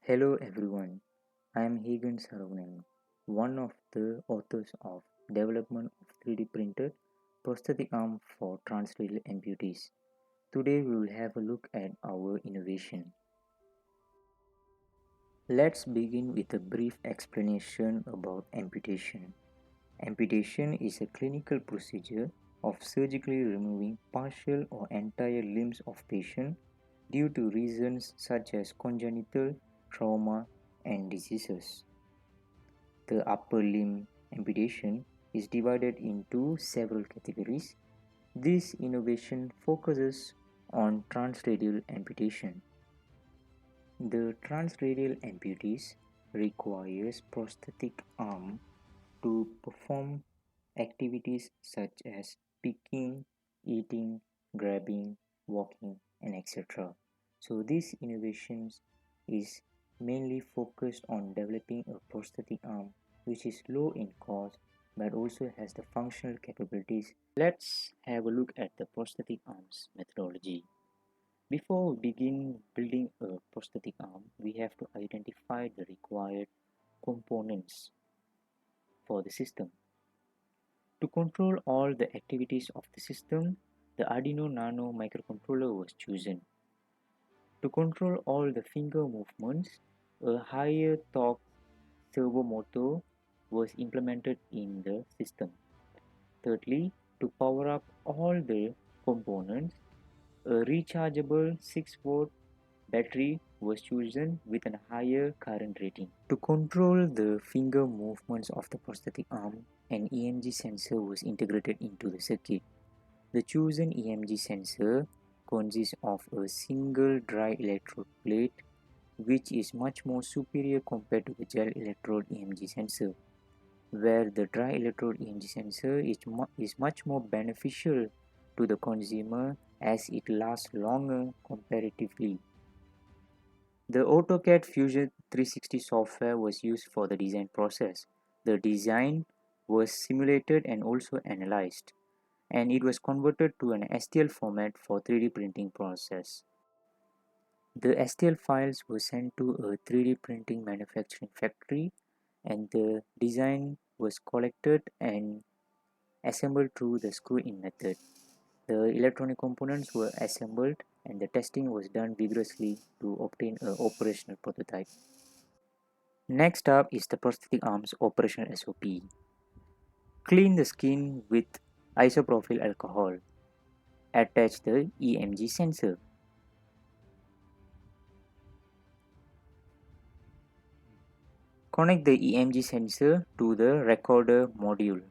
Hello everyone, I am Hagen Saravanan, one of the authors of Development of 3D Printed Prosthetic Arm for Transradial Amputees. Today we will have a look at our innovation. Let's begin with a brief explanation about amputation. Amputation is a clinical procedure of surgically removing partial or entire limbs of patient due to reasons such as congenital, trauma, and diseases. The upper limb amputation is divided into several categories. This innovation focuses on transradial amputation. The transradial amputees requires prosthetic arm to perform activities such as picking, eating, grabbing, walking, and etc. So these innovations is mainly focused on developing a prosthetic arm which is low in cost but also has the functional capabilities. Let's have a look at the prosthetic arms methodology. Before we begin building a prosthetic arm, we have to identify the required components for the system. To control all the activities of the system, the Arduino Nano microcontroller was chosen. To control all the finger movements, a higher torque servo motor was implemented in the system. Thirdly, to power up all the components, a rechargeable 6-volt battery was chosen with a higher current rating. To control the finger movements of the prosthetic arm, an EMG sensor was integrated into the circuit. The chosen EMG sensor consists of a single dry electrode plate, which is much more superior compared to the gel electrode EMG sensor, where the dry electrode EMG sensor is much more beneficial to the consumer as it lasts longer comparatively. The AutoCAD Fusion 360 software was used for the design process. The design was simulated and also analyzed, and it was converted to an STL format for 3D printing process. The STL files were sent to a 3D printing manufacturing factory, and the design was collected and assembled through the screw-in method. The electronic components were assembled and the testing was done vigorously to obtain an operational prototype. Next up is the prosthetic arm's operational SOP. Clean the skin with isopropyl alcohol. Attach the EMG sensor. Connect the EMG sensor to the recorder module.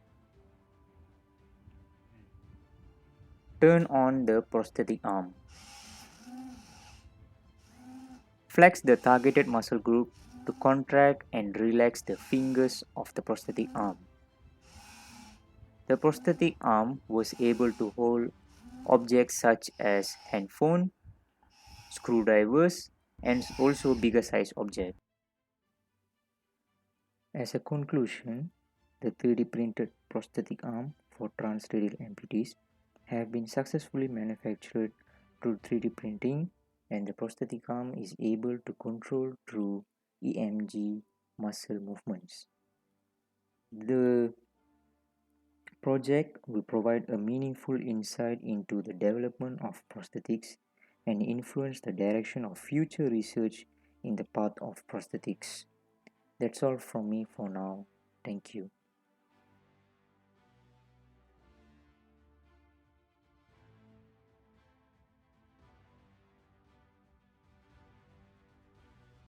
Turn on the prosthetic arm. Flex the targeted muscle group to contract and relax the fingers of the prosthetic arm. The prosthetic arm was able to hold objects such as handphone, screwdrivers, and also bigger size objects. As a conclusion, the 3D printed prosthetic arm for transradial amputees have been successfully manufactured through 3D printing, and the prosthetic arm is able to control through EMG muscle movements. The project will provide a meaningful insight into the development of prosthetics and influence the direction of future research in the path of prosthetics. That's all from me for now. Thank you.